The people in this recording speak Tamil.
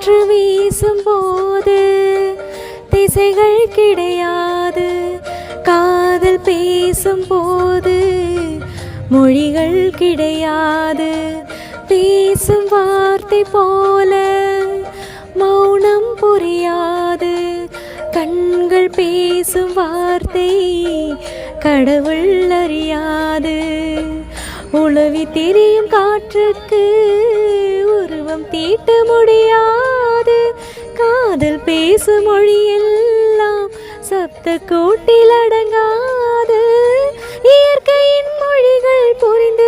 காற்று வீசும் போது திசைகள் கிடையாது. காதல் பேசும் போது மொழிகள் கிடையாது. பேசும் வார்த்தை போல மௌனம் புரியாது. கண்கள் பேசும் வார்த்தை கடவுள் அறியாது. உளவி தெரியும் காற்றுக்கு உருவம் தீட்ட முடியாது. காதல் பேசும் மொழியெல்லாம் சப்த கூட்டில் அடங்காது. இயற்கையின் மொழிகள் புரிந்து